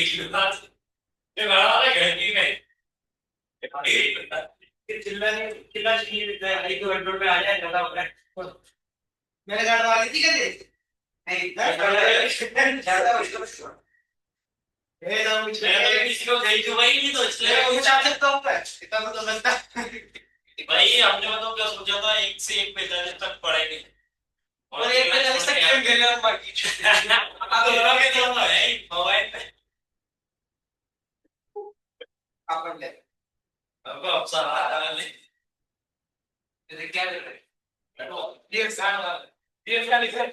ये बड़ा वाला घंटी में चिल्ला चाहिए एक दो घंटों में आ जाए ज्यादा हो जाए। मेरे घर वाली थी क्या नहीं ज्यादा ये तो मुझे किसी को गई तो वही नहीं तो इसलिए मैं पूछा सकता हूँ मैं इतना तो बनता भाई हमने मतलब क्या सोचा था एक से एक 45 तक पढ़ेंगे और एक 45 तक गेम खेलने में बाकी अब तो दोनों के दोनों है मोबाइल पे अपन ले अब अफसर आ रहा है ये क्या कर रहे हैं ये क्या लिख रहे हैं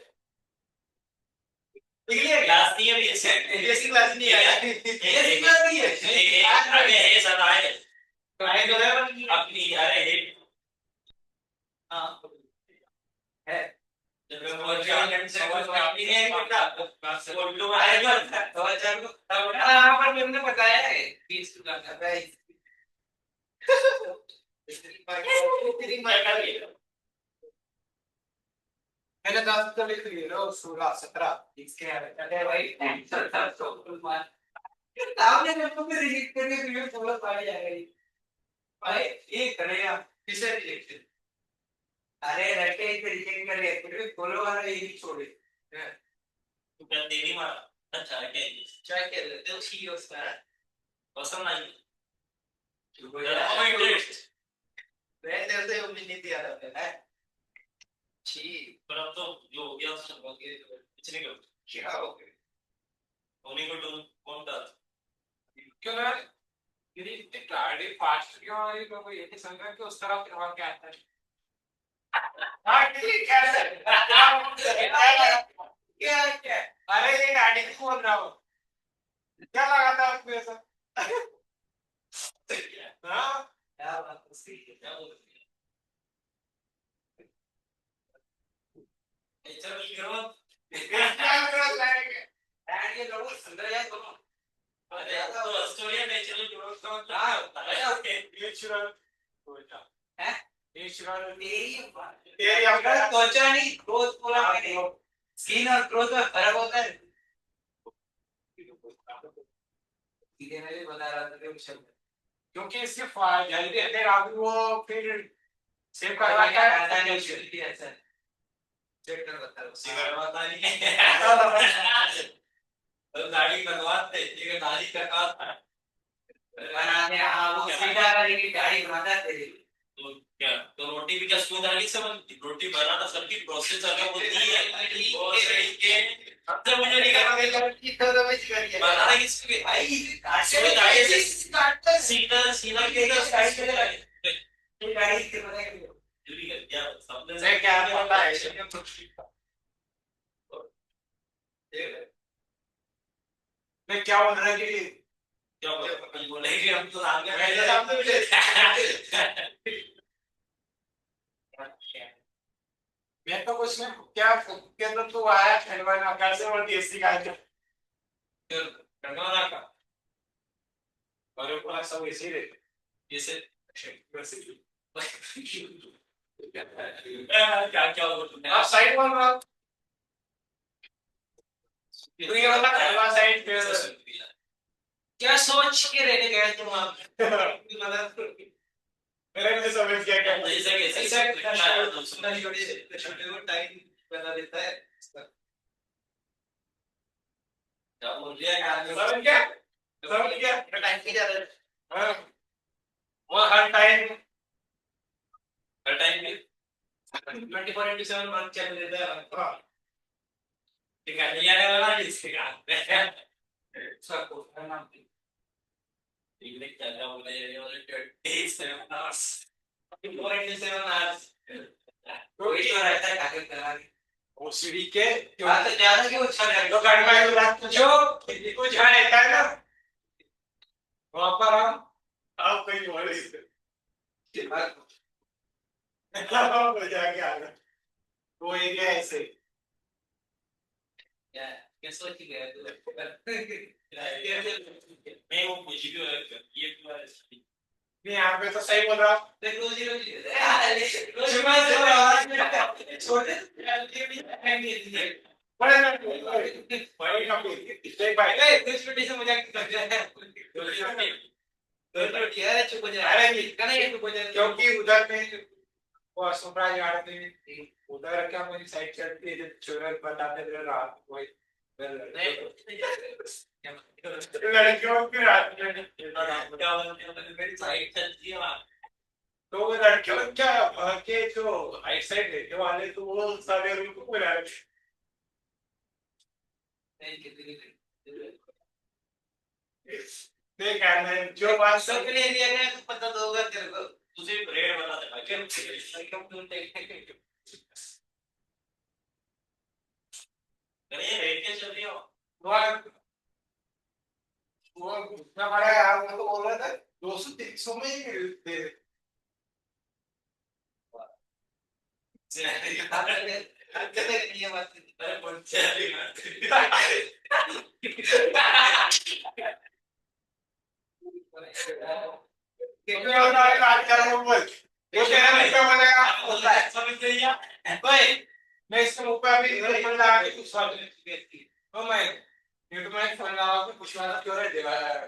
निकलिए क्लास नहीं है ऐसी क्लास नहीं है ऐसी क्लास नहीं है आगे है सर आए तो आए तो है अपनी अरे है हाँ है जब वो क्या से वो अपनी है बेटा वो लोग आएगा तो चलो तब यहाँ पर मैंने बताया है 20 का कर रहा है तेरी मार कर लिया मैंने 10 तो लिख लिए लो 16 17 इसके अरे भाई 17 तो मान आपने मेरे को रिजेक्ट करके तो ये पूरा पाया जाएगा भाई ये करेगा किसे रिजेक्ट अरे रटे के रिजेक्ट कर ले फिर भी फॉलो वाला ये छोड़े तू क्या तेरी मारा अच्छा क्या लेते हो ठीक है उसका पसंद आई तू कोई इंटरेस्ट रहते रहते वो नहीं दिया था है ठीक पर अब तो जो हो गया उसने बहुत पिछले का क्या हो गया उन्हीं को तो कौन था क्यों ना यदि गाड़ी फास्ट क्यों आ रही है कोई ये समझ रहा है कि उस तरफ करवा के आता है हाँ ठीक है सर क्या क्या अरे ये गाड़ी की बोल रहा हूँ क्या लगा था उसमें ऐसा हाँ क्या बात है क्या बोल चलो करो क्या करो लाएंगे एंड ये लोग अंदर जाए तो अरे तो स्टोरी नेचुरल ग्रोथ का क्या होता है ओके नेचुरल होता है नेचुरल तेरी अपना त्वचा नहीं ग्रोथ पूरा मैंने स्किन और ग्रोथ में फर्क होता है सीधे मैं भी बता रहा था कि शब्द क्योंकि इसके जल्दी देर आप वो फिर सेव करवा के आता है नेचुरली ऐसा चेक कर बता रहा हूं सिगारेट बता नहीं तो गाड़ी बनवाते ये गाड़ी का बनाने हाँ वो सीधा करेगी गाड़ी बनाता तेरी तो क्या तो रोटी भी क्या स्लो गाड़ी से बनती रोटी बनाना सबकी प्रोसेस अलग होती है और के सबसे मुझे नहीं करना की तो मैं करिए बनाना किसके भाई काटने में गाड़ी से काटता सीधा सीधा के इधर साइड में लगे ये गाड़ी से बनाएगा जल्दी कर क्या सबने से क्या पता है मैं क्या बोल रहा है कि क्या बोले कि हम तो आगे मैं तो कुछ नहीं क्या क्या तो तू आया खिलवाना कैसे बोलती है इसकी का खिलवाना का और वो पूरा सब इसी रे जैसे क्या क्या बोल आप साइड बोल रहा हो तो ये वाला खिलवा साइड क्या सोच के रहने गए तुम आप मतलब मेरे मुझे समझ गया क्या ऐसा छोटे को टाइम बना देता है क्या बोल दिया समझ गया टाइम की जा रहा है वो हर टाइम भी 24/7 मंथ चल देता है ठीक है नहीं आने वाला इसके का सबको करना ठीक है क्या बोला ये वाले 27 hours 27 hours कोई तो रहता है ताकि करा ओसीडी के बात तो ज्यादा क्यों अच्छा है तो गाड़ी में रात जो कुछ है ना वहां पर आप कहीं और इससे बात हो जाके आ गया वो एरिया ऐसे क्या क्या सोच गया मैं वो पूछ भी ये पूरा नहीं यहाँ पे तो सही बोल रहा हूँ देखो जी रोज रोज छोटे बड़े भाई का देख भाई ए कुछ छोटी से मजाक कर रहा है तो यार चुप हो जा अरे नहीं कहना ये चुप हो जा क्योंकि उधर में वो सुपरा यार में उधर क्या मेरी साइड चलती है जब चोरल बताते थे रात को लड़कियों की रात में मेरी साइड चलती है वहां तो वो लड़कियों क्या के जो आइट साइड रहने वाले तो वो सारे रूम को बना रहे नहीं कितनी देख यार मैं जो बात सब के लिए दिया गया तो पता तो होगा तेरे को तुझे रेड बता दे क्या एकदम तुम टेक ये रेड क्या चल रही हो वो घुसना पड़ा यार मैं तो बोल रहा था 200-300 में ही दे ये बात अरे पंचायत क्योंकि और बात कर रहा हूं बोल वो तेरा मुंह पे बनेगा होता है समझ गई क्या ओए मैं इसके मुंह पे अभी इधर फोन लगा के कुछ बात नहीं ओ मैं यूट्यूब में फोन लगा के कुछ बात क्यों रहे देगा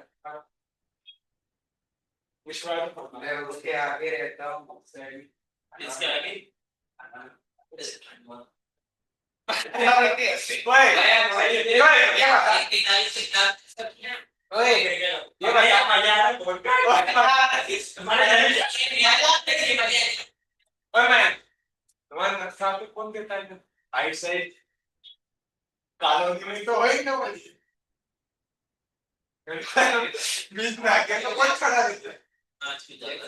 कुछ बात मैं उसके आगे रहता हूँ इसके आगे ओए ये भैया मजा आ रहा है बोल ओए मैं तुम्हारे नक्शा पे कौन देता है राइट साइड कॉलोनी में तो वही ना वही बीच में आके तो कौन खड़ा रहता है आज की ज्यादा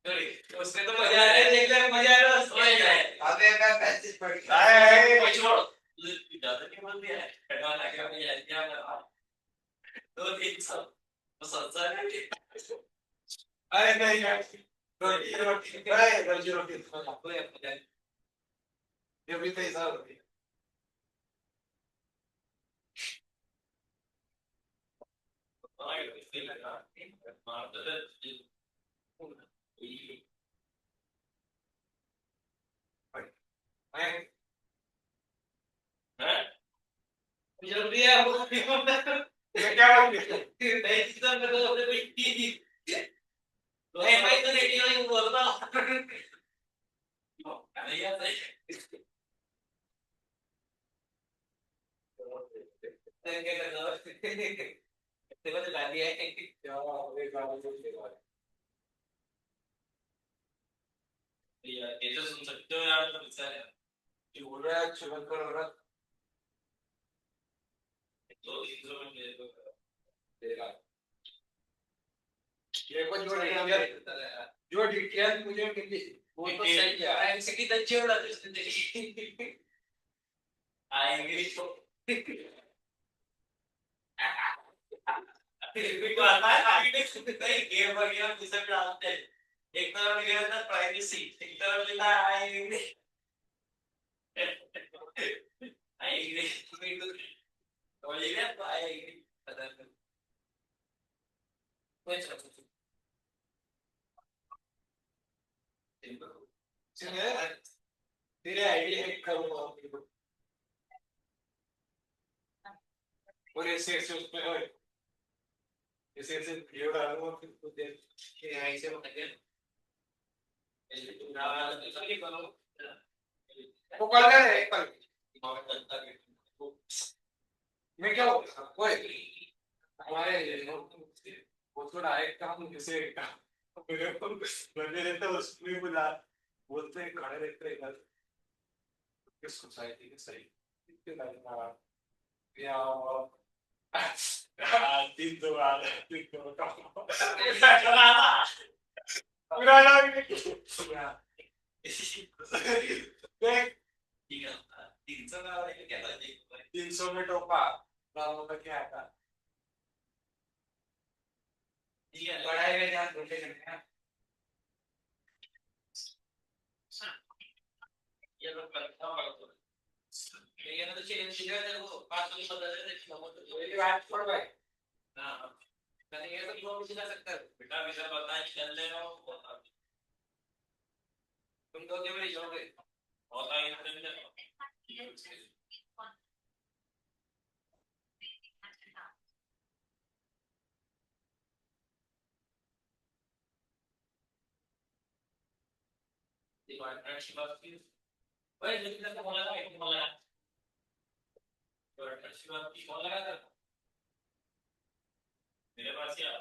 उसने तो मजा आ रहा है देख ले मजा आ रहा है समझ गए अबे मैं पैसे पड़ कोई छोड़ तुझे ज्यादा नहीं बोल दिया है कटवाना क्या मैं याद क्या मैं दो तीन सौ तो सस्ता है अरे नहीं यार रोटी रोटी अरे रोटी रोटी ये भी तो हिसाब होती है मैं जल्दी है वो मैं क्या बोल रही हूँ नहीं सीजन में तो अपने कोई नहीं भाई तो नहीं नहीं बोलता नहीं आता है क्या करना तेरे को तो गाली है क्या एक बार बोल यार कैसे सुन सकते हो यार तुम इससे जो बोल रहा है चुगल कर रहा दो तीन सौ में दे दो देगा ये को जो डिटेल मुझे मिली वो तो सही है ऐसे की अच्छी उड़ा जिंदगी आएंगे तो भी तो आता है आगे नहीं गेम वगैरह किसे भी डालते हैं एक तरफ लिखा रहता है प्राइवेसी एक तरफ लिखा है आएंगे आएंगे तो ये क्या तो आएंगे पता नहीं कोई चलो तेरे आईडी हैक करूंगा और ऐसे ऐसे उसमें और ऐसे ऐसे वीडियो डालूंगा फिर तो देख कि ऐसे मत कर वो कल कर रहे कल मैं क्या ओए हमारे वो थोड़ा एक काम जैसे मेरे को बंदे रहते हैं उसमें बुला बोलते हैं खड़े रहते हैं इधर किस सोसाइटी के सही कितने लगता है या तीन दो बार तीन दो पुराना देख 300 में टोपा गाँव में क्या आता पढ़ाई में ध्यान दोगे करना ये लोग करता हूँ ये ना तो चैलेंज दिया तेरे को 500 की बदल दे तो ये बात छोड़ भाई हाँ मैंने ये तो क्यों सिखा सकता है बेटा बिना बताए चल ले रहा हूँ तुम तो केवल जाओगे बहुत आगे मेरे पास क्या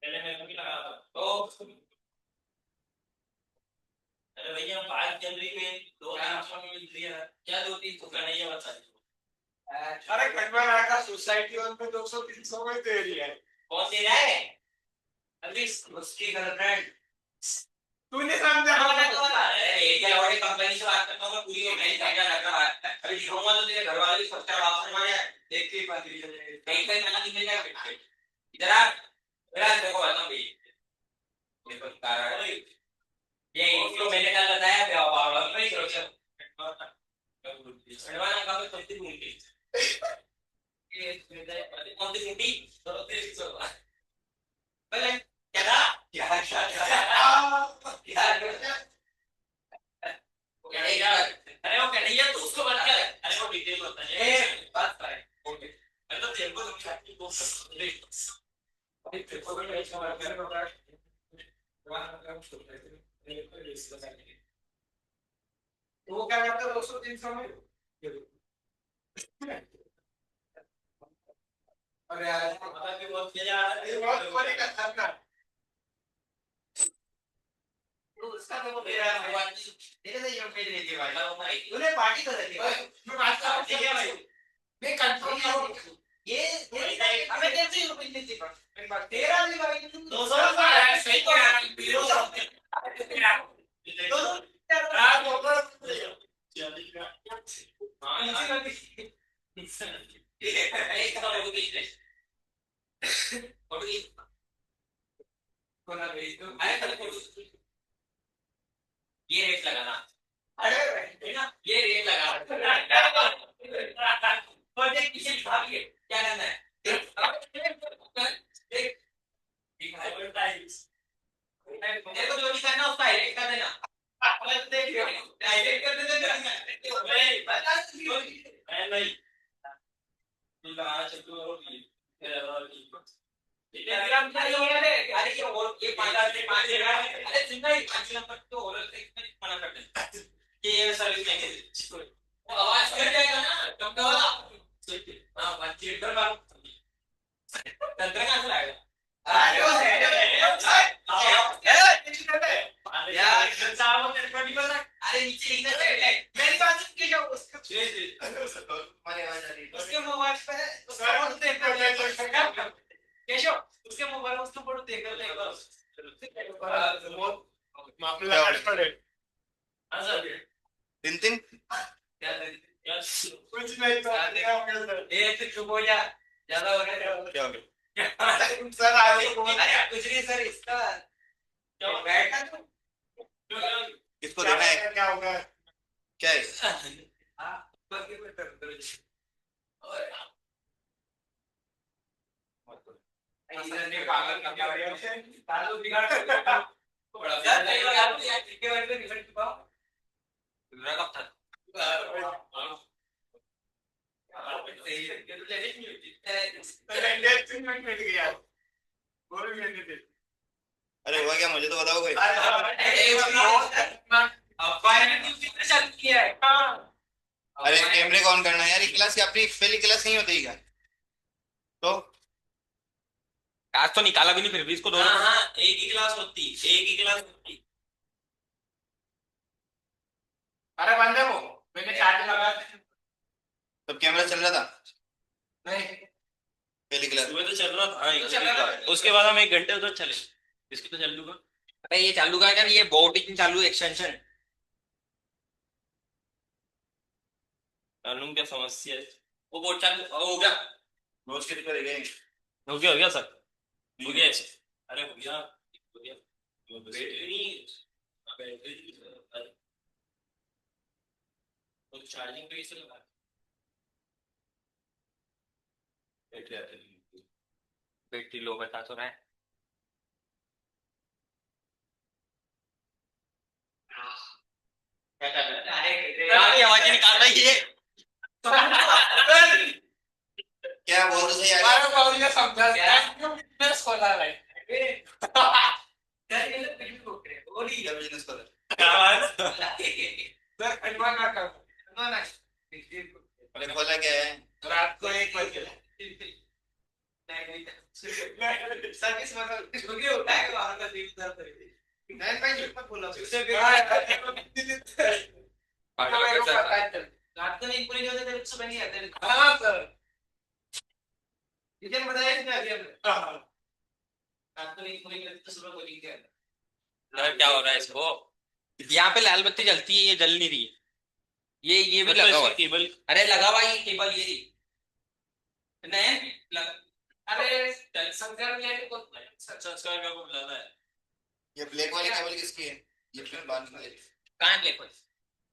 पहले मैं भी लगा था तो अरे भैया 5 जनवरी में 2 3 में मिल दिया क्या 2 3 तो करना ये बता अरे खंडवा का सोसाइटी वन में 200 300 में दे रही है। कौन दे रहा है अभी उसकी गर्लफ्रेंड तूने समझा अरे क्या बड़ी कंपनी से बात करता हूँ पूरी ऑनलाइन क्या लग रहा है अभी दिखाऊंगा तो तेरे घर वाले सब तेरा बाप समझ आया देख के बात कहीं कहीं खाना नहीं मिलेगा इधर आ मेरा देखो बताऊं भाई मेरे को कार ये इसको मैंने कल बताया बाबा भाई सुरक्षा एडवांस का तो सबसे मुमकिन ये कौन सी मुंडी तो तेरी सो पहले क्या क्या अरे वो कन्हैया तो उसको बता अरे वो डिटेल बता ए बात करे ओके मैं तो तेरे को समझाती हूँ अरे तेरे को मैं इसका बात कर रहा हूँ तो वो क्या करता है 200 300 में। अरे यार पता भी बहुत मजा आ रहा ये बहुत बड़ी कथा है। तो उसका तो मेरा भगवान जी तेरे से यूं पेज लेके भाई तूने पार्टी तो दे दी मैं बात कर ठीक है भाई मैं कंफर्म करूं ये हमें कैसे रुपए देती पर तेरा भी भाई 200 है सही कह रहा है 200 रात ऊपर एक तो लोग बीच में फोटो की कोना भेज दो। अरे कल फोटो ये रेट लगाना अरे है ना ये रेट लगाना प्रोजेक्ट पीछे लिखा भी है क्या करना है देख तेरे को जो भी करना उसका हाईलाइट कर देना हाईलाइट कर देना नहीं तू लगाना अरे ये और ये 5 जगह अरे सिंगल 5 नंबर तो और मना कर दे कि ये सर्विस नहीं वो आवाज कर जाएगा ना टमका वाला हाँ बातचीत कर बात तंत्र कहाँ से लाएगा अरे वो यार साहब तेरे को नहीं पता अरे नीचे लिखना चाहिए मेरी बात सुन के जाओ उसके मरे आ जा रही उसके मोबाइल पे उसका फोटो देख कर केशव उसके मोबाइल में उसका फोटो देख कर मामला पड़े हाँ सर तिन क्या कुछ नहीं तो ए तू चुप हो जा ज्यादा हो रहा है क्या हो गया सर आगे अरे कुछ नहीं सर इसका क्या बैठा तू किसको देना है क्या होगा क्या है हां बाकी में कर ने पागल कर दिया है तालु बिगाड़ बड़ा यार नहीं यार यार के बारे में रिजल्ट पाओ मेरा कब था सही है ये तो लेने नहीं होती इंडियन में मिल गया गोल मिल गया। अरे हुआ क्या मुझे तो बताओ कोई अब फाइनल न्यूज़ कितने चालू किया है अरे कैमरे को ऑन करना है यार ये क्लास की अपनी पहली क्लास नहीं होती क्या तो आज तो निकाला भी नहीं फिर भी इसको दोनों हाँ एक ही क्लास होती एक ही क्लास होती अरे बंदे को मैंने चार्ज लगा तब कैमरा चल रहा था नहीं पहली क्लास सुबह तो चल रहा था, हाँ, तो चल रहा था। उसके बाद हम 1 घंटे उधर चले, इसकी तो चल लूंगा। अरे ये चालू का यार, ये बोटिंग चालू एक्सटेंशन। मालूम क्या समस्या है, वो बोर्ड चालू हो गया, रोज कितने करेंगे? हो गया सर, हो गया ऐसे। अरे हो गया, हो गया। बैटरी नहीं, बैटरी तो चार्जिंग पे इसे लगा, बैटरी लो बता तो रहा है। क्या कर रहा है, आवाज निकाल रही है। क्या बोल तो सही यार। बारह बावरिया समझा क्यों बिजनेस खोला है क्या बिजनेस कर सर खंडवा ना कर अरे खोला क्या है? रात को 1 बजे सर्विस मतलब झुके होता है बाहर का दिन दर्द है। नहीं भाई झुक मत बोलो उससे भी रात को नहीं पूरी नहीं होती तेरे सुबह नहीं आते। हाँ सर ये बताया इसने अभी हमने रात को नहीं पूरी होती तो सुबह को नहीं क्या क्या हो रहा है इसको, यहाँ पे लाल बत्ती जलती है, ये जल नहीं रही है। ये भी लगा हुआ है। केबल, अरे लगा हुआ है ये केबल, ये नहीं अरे संस्कार में को संस्कार का कुछ ज्यादा है। ये ब्लैक वाली केबल किसकी है? ये फिर बांध के कहाँ है ब्लैक होल?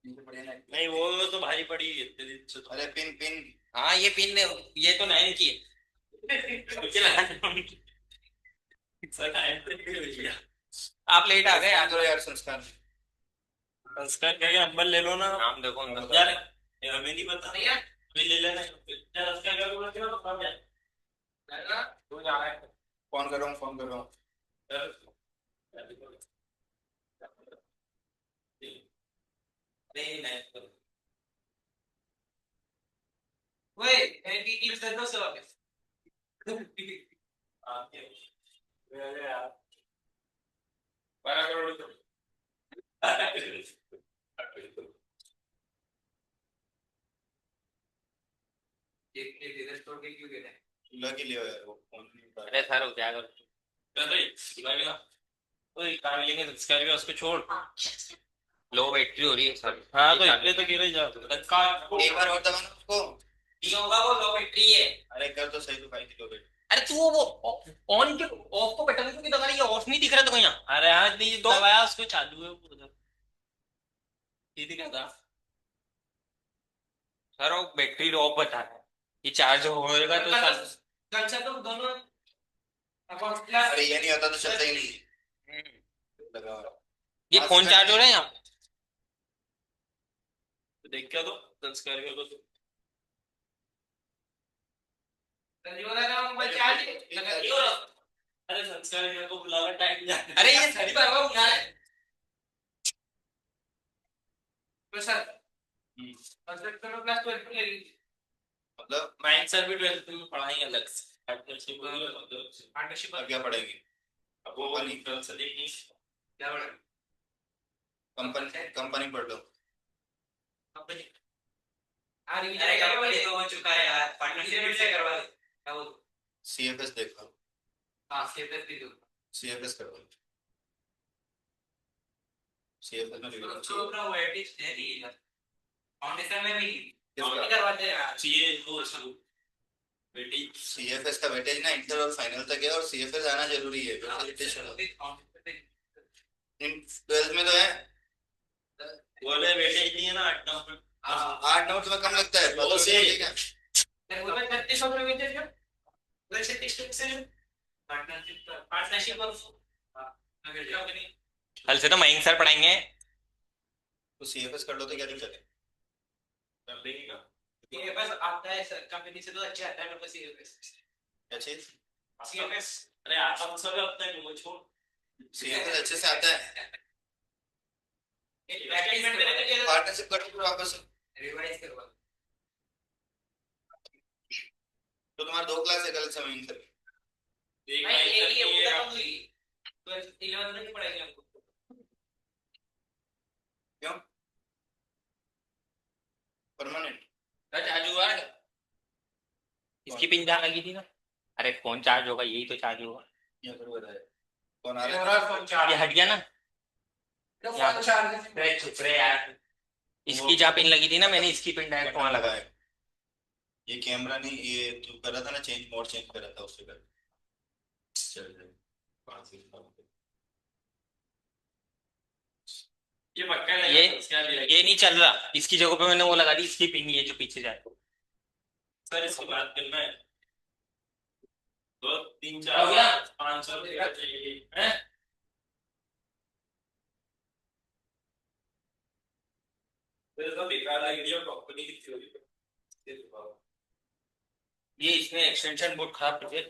ये तो बढ़िया ना। नहीं वो तो भारी पड़ी है इतने दिन से तो। अरे पिन पिन हाँ ये पिन, ये तो नैन की है। आप लेट आ गए फोन यार। करो यार संस्कार। संस्कार क्या नंबर ले लो ना नाम देखो उनका। यार, ये हमें नहीं पता भैया अभी ले लेना यार, संस्कार क्या बोला तो काम है। तू जा रहा है फोन कर रहा हूँ फोन कर रहा हूँ। नहीं नहीं ओए एनपी की दे दो सब अरे यार 12 करोड़ एक इधर छोड़ के क्यों गए लगी लियो यार वो फोन नहीं उठा अरे सर क्या करो, काम लेंगे संस्कार का, उसको छोड़। लो बैटरी हो रही है सर। हाँ तो इसलिए तो गिर जा रहा। एक बार और दबाना उसको। नहीं होगा, वो लो बैटरी है। अरे कर तो सही तो 5 किलो वेट। अरे तू वो ऑन के ऑफ को बटन क्यों दबा रही है? ऑफ नहीं दिख रहा तो यहाँ। अरे हाँ नहीं तो- दबाया उसको, चालू है वो उधर, ये दिखा था। सर वो बैटरी ऑफ बता रहा है, ये चार्ज होएगा तो सर। कंसेप्ट तो दोनों अकाउंट अरे क्लास ये नहीं होता तो चलता ही नहीं। लगा हुआ है। ये फोन चार्ज हो रहा है यहाँ। तो देख क्या दो संस्कार का तो संजीवना का मोबाइल चार्ज लगा दियो। अरे संस्कार को बुलावा टाइम जा। अरे ये सही बार वो बुला रहा है। तो सर कंसेप्ट तो क्लास 12 में लेगी मतलब माइंड सर भी 12th में पढ़ाएंगे अलग से, पार्टनरशिप पार्टनरशिप अब क्या पढ़ेंगे? अब वो वाली 12th से देखनी। क्या बड़ा कंपनी कंपनी पढ़ लो। कंपनी अरे क्या बोले तो हो चुका है यार, पार्टनरशिप से करवा दे क्या बोल सीएफएस देखो। हां सीएफएस भी दो सीएफएस करो। सीएफएस में लिखो तो पूरा वेटेज दे दी है फाउंडेशन में भी किसका? नहीं करवाते यार सीए वो शुरू बेटी सीएफएस का वेटेज ना इंटर और फाइनल तक है और सीएफएस आना जरूरी है। वेटेज इन 12th में तो है। बोले बेटे नहीं है ना 8 नंबर। 8 नंबर तुम्हें कम लगता है। वो से- ठीक है। वो में 36 में वेटेज है वैसे 36 से पार्टनरशिप और हां अगर कंपनी कल से तो मयंक सर पढ़ाएंगे। तो सीएफएस कर लो तो क्या दिक्कत है? कर देंगे ना ये बस आता है सर कंपनी से तो अच्छा आता है मेरे को सीएफएस क्या चीज? सीएफएस अरे आता सब अपना है वो छोड़। सीएफएस अच्छे से आता है। एक बैकएंड में देते हैं पार्टनरशिप कर लो वापस। रिवाइज करवा तो तुम्हारा 2 क्लास है कल से में इंटर। एक भाई ये करके ये खत्म हुई 11 में नहीं पढ़ाएंगे हमको क्यों? परमानेंट चार्ज हुआ है? इसकी पिन जहाँ लगी थी ना, अरे फोन चार्ज होगा, यही तो चार्ज होगा। ये फिर बताए कौन आ रहा है? मेरा फोन चार्ज ये हट गया ना। यहाँ फोन पे। चार्ज अरे चुप रहे यार। इसकी जहाँ पिन लगी थी ना, मैंने इसकी पिन डायरेक्ट वहां लगाया। ये कैमरा नहीं, ये तू कर रहा था ना चेंज, मोड चेंज कर रहा था उससे कर। चल चल। पाँच से पाँच। ये पक्का नहीं ये है, इसके बाद ये नहीं चल रहा, इसकी जगह पे मैंने वो लगा दी, इसकी पिन ये जो पीछे जाए। सर इसकी बात करना है। दो तीन हो चार गया? 500 रुपये चाहिए हैं? फिर तो बेकार लग रही है, कंपनी की थ्योरी। ये इसमें एक्सटेंशन बोर्ड खराब कर दिया।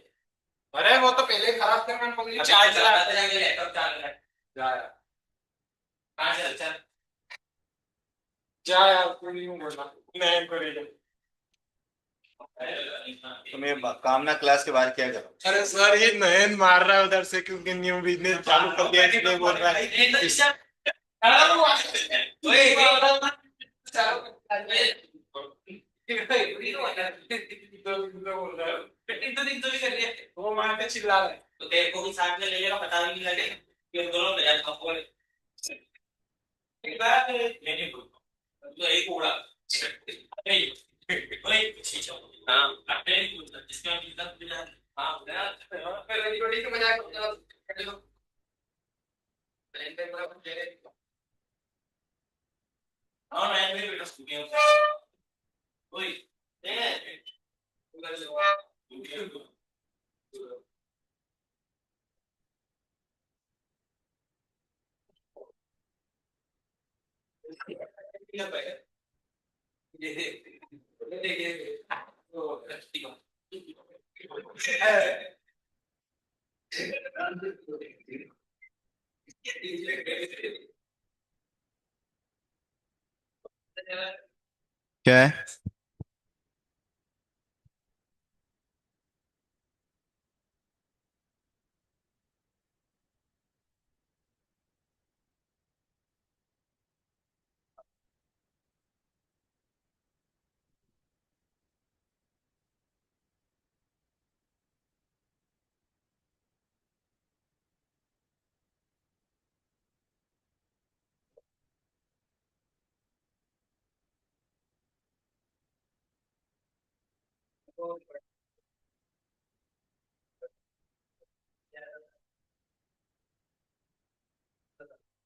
अरे वो तो पहले खराब करना पड़ी, अभी चार्ज चला लगा जाएगा, मेरे लैपटॉप चालू है। जा यार, कहाँ चल चल। जा यार, तू नहीं बोलना, मैं करेगा। तुम ये कामना क्लास के बाहर क्या करो? अरे सर, ये नयन मार रहा है उधर से क्योंकि न्यू बिजनेस चालू कर दिया, इसलिए बोल रहा है। वो वहां पे चिल्ला रहा है। तो तेरे को भी साथ में ले लेगा, पता भी नहीं लगेगा कि दोनों नया कंपो है। एक बार मैंने तो एक उड़ा नहीं वही शीशा। हाँ मैंने पूछा जिसका भी था मुझे हाँ उड़ा फिर थोड़ी सी मजाक कर लो। प्लेन पे पूरा कुछ ले हाँ मैं भी बेटा स्कूटी ओए नहीं क्या है?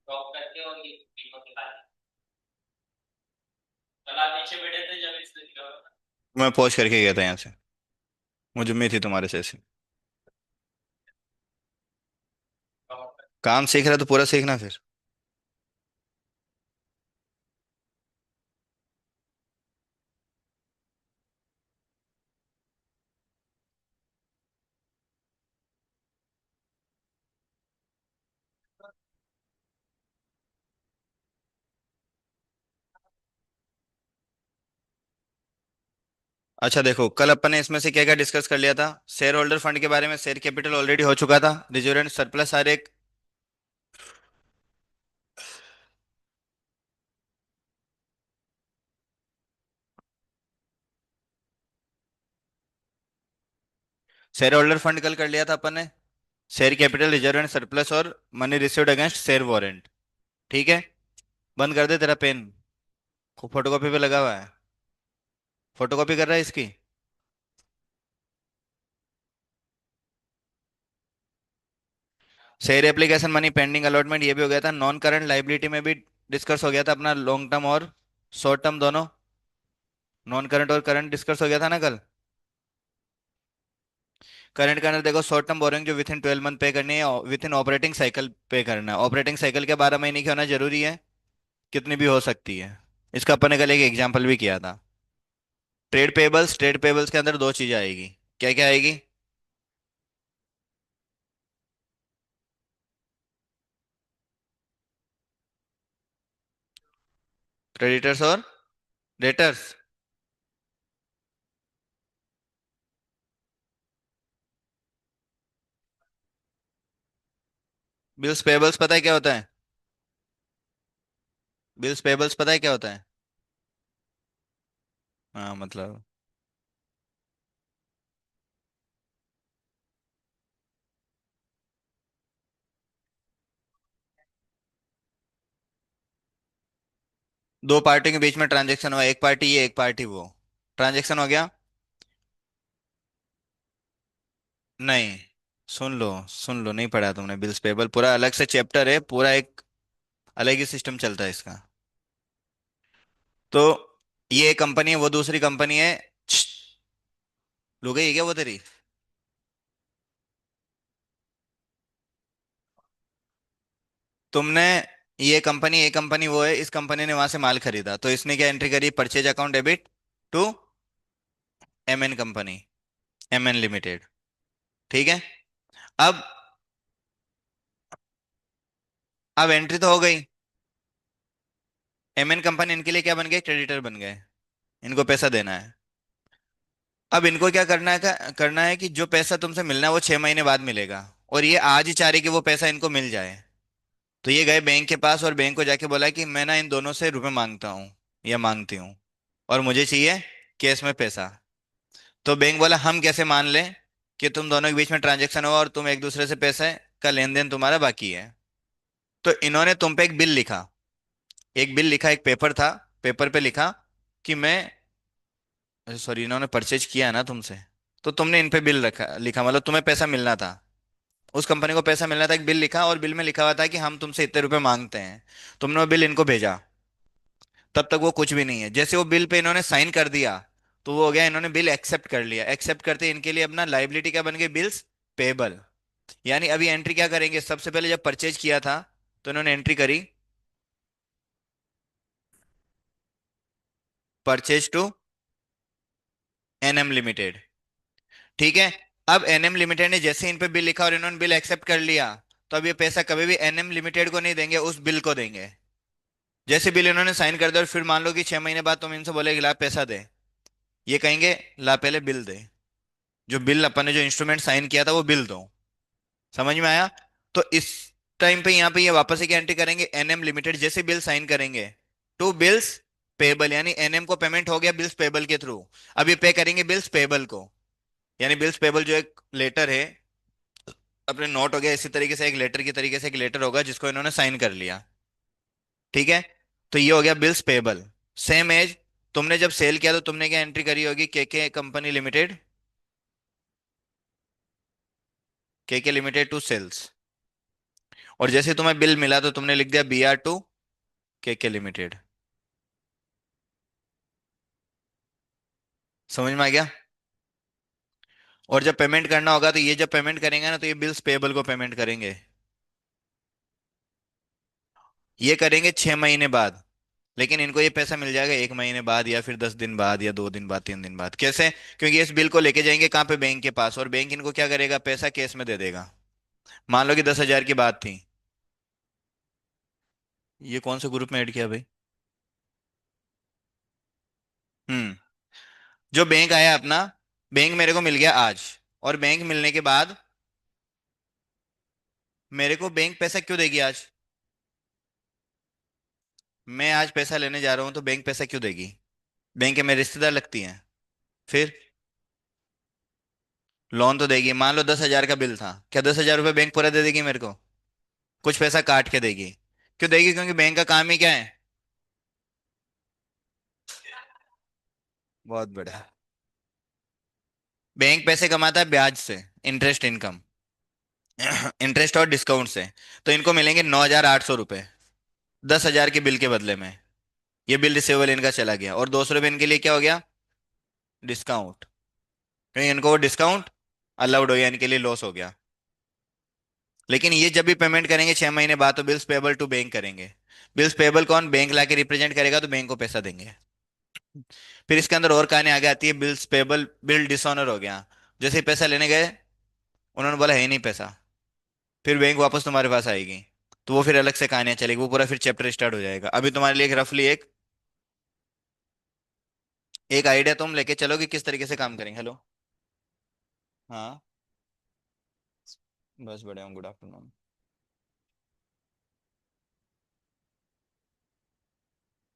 ड्रॉप करके और ये तीनों निकाल कल आप पीछे बैठे थे जब इसने दिखा मैं पहुंच करके गया था यहाँ से, मुझे उम्मीद थी तुम्हारे से ऐसे। काम सीख रहा तो पूरा सीखना फिर। अच्छा देखो, कल अपन ने इसमें से क्या क्या डिस्कस कर लिया था? शेयर होल्डर फंड के बारे में, शेयर कैपिटल ऑलरेडी हो चुका था, रिजर्व एंड सरप्लस हर एक। शेयर होल्डर फंड कल कर लिया था अपन ने। Share capital, reserve and surplus और money received against share warrant. ठीक है। बंद कर दे तेरा पेन, फोटोकॉपी पे लगा हुआ है। फोटोकॉपी कर रहा है इसकी? Share application, money pending allotment, ये भी हो गया था। नॉन करंट लाइबिलिटी में भी डिस्कस हो गया था अपना, लॉन्ग टर्म और शॉर्ट टर्म दोनों। नॉन करंट और करंट डिस्कस हो गया था ना कल। करंट के अंदर देखो, शॉर्ट टर्म बोरिंग जो विथ इन 12 मंथ पे करनी है, विथ इन ऑपरेटिंग साइकिल पे करना है। ऑपरेटिंग साइकिल के 12 महीने की होना जरूरी है, कितनी भी हो सकती है। इसका अपन ने कल एक एग्जाम्पल भी किया था। ट्रेड पेबल्स के अंदर दो चीजें आएगी। क्या क्या आएगी? क्रेडिटर्स और डेटर्स। बिल्स पेबल्स पता है क्या होता है? बिल्स पेबल्स पता है क्या होता है? हाँ मतलब, दो पार्टी के बीच में ट्रांजेक्शन हुआ, एक पार्टी ये एक पार्टी वो, ट्रांजेक्शन हो गया। नहीं, सुन लो, नहीं पढ़ा तुमने बिल्स पेबल, पूरा अलग से चैप्टर है, पूरा एक अलग ही सिस्टम चलता है इसका। तो ये एक कंपनी है, वो दूसरी कंपनी है। लुक गई क्या वो तेरी? तुमने, ये कंपनी वो है, इस कंपनी ने वहां से माल खरीदा, तो इसने क्या एंट्री करी? Purchase account debit to MN company, MN limited. ठीक है। अब अब एंट्री तो हो गई। एमएन कंपनी इनके लिए क्या बन गए? क्रेडिटर बन गए। इनको पैसा देना है। अब इनको क्या करना है? करना है कि जो पैसा तुमसे मिलना है वो 6 महीने बाद मिलेगा, और ये आज ही चाह रही कि वो पैसा इनको मिल जाए। तो ये गए बैंक के पास, और बैंक को जाके बोला कि मैं ना इन दोनों से रुपए मांगता हूँ या मांगती हूँ, और मुझे चाहिए कैश में पैसा। तो बैंक बोला हम कैसे मान लें कि तुम दोनों के बीच में ट्रांजेक्शन हुआ और तुम एक दूसरे से पैसे का लेन देन तुम्हारा बाकी है। तो इन्होंने तुम पे एक बिल लिखा, एक बिल लिखा, एक पेपर था, पेपर पे लिखा कि मैं, सॉरी, इन्होंने परचेज किया ना तुमसे, तो तुमने इन पे बिल रखा, लिखा, मतलब तुम्हें पैसा मिलना था, उस कंपनी को पैसा मिलना था, एक बिल लिखा, और बिल में लिखा हुआ था कि हम तुमसे इतने रुपए मांगते हैं। तुमने वो बिल इनको भेजा, तब तक वो कुछ भी नहीं है। जैसे वो बिल पे इन्होंने साइन कर दिया, तो वो हो गया, इन्होंने बिल एक्सेप्ट कर लिया। एक्सेप्ट करते इनके लिए अपना लाइबिलिटी क्या बन गई? Bills payable. यानी अभी एंट्री क्या करेंगे? सबसे पहले जब परचेज किया था तो इन्होंने एंट्री करी परचेज टू एनएम लिमिटेड। ठीक है। अब एनएम लिमिटेड ने जैसे इन पे बिल लिखा और इन्होंने बिल एक्सेप्ट कर लिया, तो अब ये पैसा कभी भी एनएम लिमिटेड को नहीं देंगे, उस बिल को देंगे। जैसे बिल इन्होंने साइन कर दिया और फिर मान लो कि 6 महीने बाद तुम इनसे बोले कि ला पैसा दे, ये कहेंगे ला पहले बिल दे, जो बिल अपन ने जो इंस्ट्रूमेंट साइन किया था वो बिल दो। समझ में आया? तो इस टाइम पे यहाँ पे ये वापस से क्या एंट्री करेंगे? एनएम लिमिटेड जैसे बिल साइन करेंगे टू बिल्स पेबल, यानी एनएम को पेमेंट हो गया बिल्स पेबल के थ्रू। अब ये पे करेंगे बिल्स पेबल को, यानी बिल्स पेबल जो एक लेटर है, अपने नोट हो गया, इसी तरीके से एक लेटर की तरीके से एक लेटर होगा जिसको इन्होंने साइन कर लिया। ठीक है। तो ये हो गया बिल्स पेबल। सेम एज, तुमने जब सेल किया तो तुमने क्या एंट्री करी होगी? के कंपनी लिमिटेड, के लिमिटेड टू सेल्स, और जैसे तुम्हें बिल मिला तो तुमने लिख दिया BR टू के लिमिटेड। समझ में आ गया? और जब पेमेंट करना होगा तो ये जब पेमेंट करेंगे ना, तो ये बिल्स पेबल को पेमेंट करेंगे। ये करेंगे 6 महीने बाद, लेकिन इनको ये पैसा मिल जाएगा 1 महीने बाद, या फिर 10 दिन बाद, या 2 दिन बाद, 3 दिन बाद। कैसे? क्योंकि इस बिल को लेके जाएंगे कहाँ पे? बैंक के पास, और बैंक इनको क्या करेगा? पैसा कैश में दे देगा। मान लो कि 10,000 की बात थी। ये कौन से ग्रुप में ऐड किया भाई? हम्म। जो बैंक आया अपना, बैंक मेरे को मिल गया आज, और बैंक मिलने के बाद मेरे को बैंक पैसा क्यों देगी आज? मैं आज पैसा लेने जा रहा हूं तो बैंक पैसा क्यों देगी? बैंक के मेरे रिश्तेदार लगती हैं। फिर लोन तो देगी। मान लो 10,000 का बिल था, क्या 10,000 रुपये बैंक पूरा दे देगी मेरे को? कुछ पैसा काट के देगी। क्यों देगी? क्योंकि बैंक का काम ही क्या है? बहुत बड़ा। बैंक पैसे कमाता है ब्याज से, इंटरेस्ट इनकम, इंटरेस्ट और डिस्काउंट से। तो इनको मिलेंगे 9,800 रुपये 10,000 के बिल के बदले में। ये बिल रिसीवेबल इनका चला गया, और 200 रुपये इनके लिए क्या हो गया? डिस्काउंट। क्योंकि इनको वो डिस्काउंट अलाउड हो गया, इनके लिए लॉस हो गया। लेकिन ये जब भी पेमेंट करेंगे 6 महीने बाद, तो बिल्स पेबल टू बैंक करेंगे। बिल्स पेबल कौन? बैंक लाके रिप्रेजेंट करेगा, तो बैंक को पैसा देंगे। फिर इसके अंदर और कहानी आगे आती है, बिल्स पेबल बिल डिसऑनर हो गया। जैसे ही पैसा लेने गए, उन्होंने बोला है ही नहीं पैसा, फिर बैंक वापस तुम्हारे पास आएगी, तो वो फिर अलग से कहानियां चलेगी, वो पूरा फिर चैप्टर स्टार्ट हो जाएगा। अभी तुम्हारे लिए एक रफली एक एक आइडिया तुम लेके चलो कि किस तरीके से काम करेंगे। हेलो। हाँ, बस बढ़िया हूँ, गुड आफ्टरनून।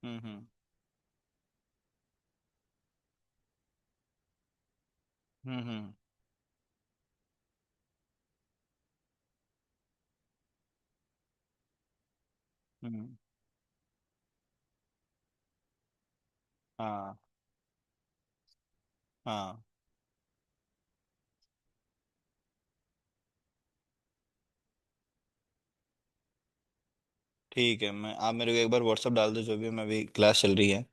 हम्म। हम्म। हम्म। हाँ हाँ ठीक है, मैं आप मेरे को एक बार व्हाट्सअप डाल दो जो भी, मैं अभी क्लास चल रही है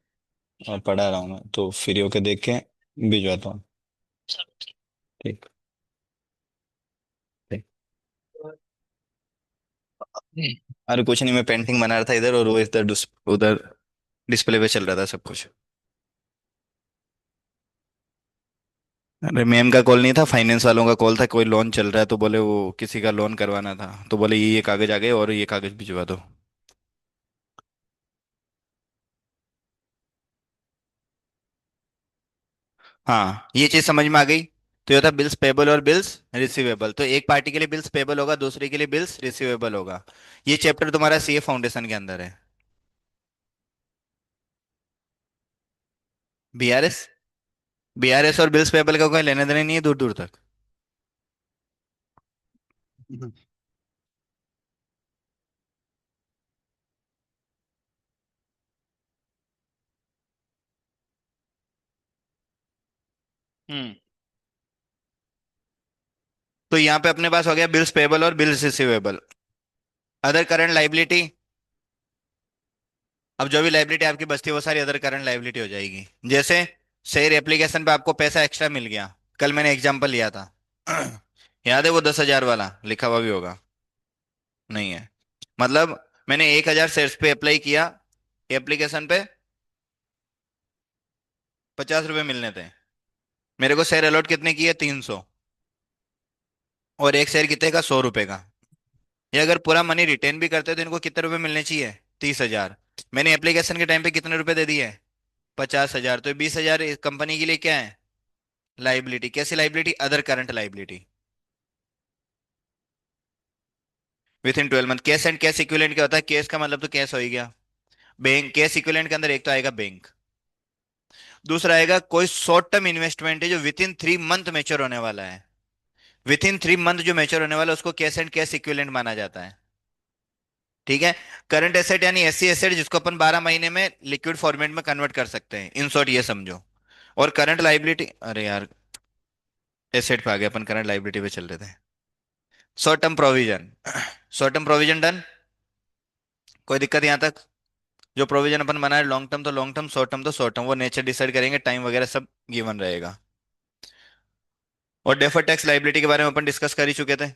और पढ़ा रहा हूँ, मैं तो फ्री होके देख के भिजवाता हूँ। ठीक ठीक। अरे कुछ नहीं, मैं पेंटिंग बना रहा था इधर, और वो इधर उधर डिस्प्ले पे चल रहा था सब कुछ। अरे मैम का कॉल नहीं था, फाइनेंस वालों का कॉल था, कोई लोन चल रहा है तो बोले वो किसी का लोन करवाना था, तो बोले ये कागज आ गए और ये कागज भिजवा दो। हाँ ये चीज समझ में आ गई। तो ये था बिल्स पेबल और बिल्स रिसीवेबल, तो एक पार्टी के लिए बिल्स पेबल होगा, दूसरे के लिए बिल्स रिसीवेबल होगा। ये चैप्टर तुम्हारा सीए फाउंडेशन के अंदर है। बीआरएस, बीआरएस और बिल्स पेबल का कोई लेने देने नहीं है दूर दूर तक। हम्म। हम्म। तो यहाँ पे अपने पास हो गया बिल्स पेबल और bills receivable. Other current liability, अब जो भी लाइबिलिटी आपकी बचती है वो सारी अदर करंट लाइबिलिटी हो जाएगी। जैसे शेयर एप्लीकेशन पे आपको पैसा एक्स्ट्रा मिल गया, कल मैंने एग्जांपल लिया था याद है वो 10,000 वाला लिखा हुआ भी होगा। नहीं है, मतलब मैंने 1,000 शेयर्स पे अप्लाई किया, एप्लीकेशन पे 50 रुपए मिलने थे, मेरे को शेयर अलॉट कितने की है, 300, और एक शेयर कितने का, 100 रुपए का। ये अगर पूरा मनी रिटेन भी करते तो इनको कितने रुपए मिलने चाहिए, 30,000। मैंने एप्लीकेशन के टाइम पे कितने रुपए दे दिए, 50,000, तो 20,000 कंपनी के लिए क्या है, लाइबिलिटी। कैसी liability, other current liability. With in 12 month. Cash and cash equivalent क्या होता है, कैश का मतलब तो कैश हो ही गया, बैंक कैश इक्विवेलेंट के अंदर एक तो आएगा बैंक, दूसरा आएगा कोई शॉर्ट टर्म इन्वेस्टमेंट है जो विद इन 3 मंथ मैच्योर होने वाला है। विद इन 3 मंथ जो मैच्योर होने वाला है उसको कैश एंड कैश इक्विवेलेंट माना जाता है। ठीक है। करंट एसेट यानी ऐसी एसेट जिसको अपन 12 महीने में लिक्विड फॉर्मेट में कन्वर्ट कर सकते हैं, इन शॉर्ट ये समझो। और करंट लाइबिलिटी, अरे यार एसेट पे आ गए अपन, करंट लाइबिलिटी पे चल रहे थे। Short term provision, short term provision done, कोई दिक्कत यहाँ तक। जो प्रोविजन अपन बनाए लॉन्ग टर्म तो लॉन्ग टर्म, शॉर्ट टर्म तो शॉर्ट टर्म, वो नेचर डिसाइड करेंगे, टाइम वगैरह सब गिवन रहेगा। और डेफर्ड टैक्स लाइबिलिटी के बारे में अपन डिस्कस कर ही चुके थे।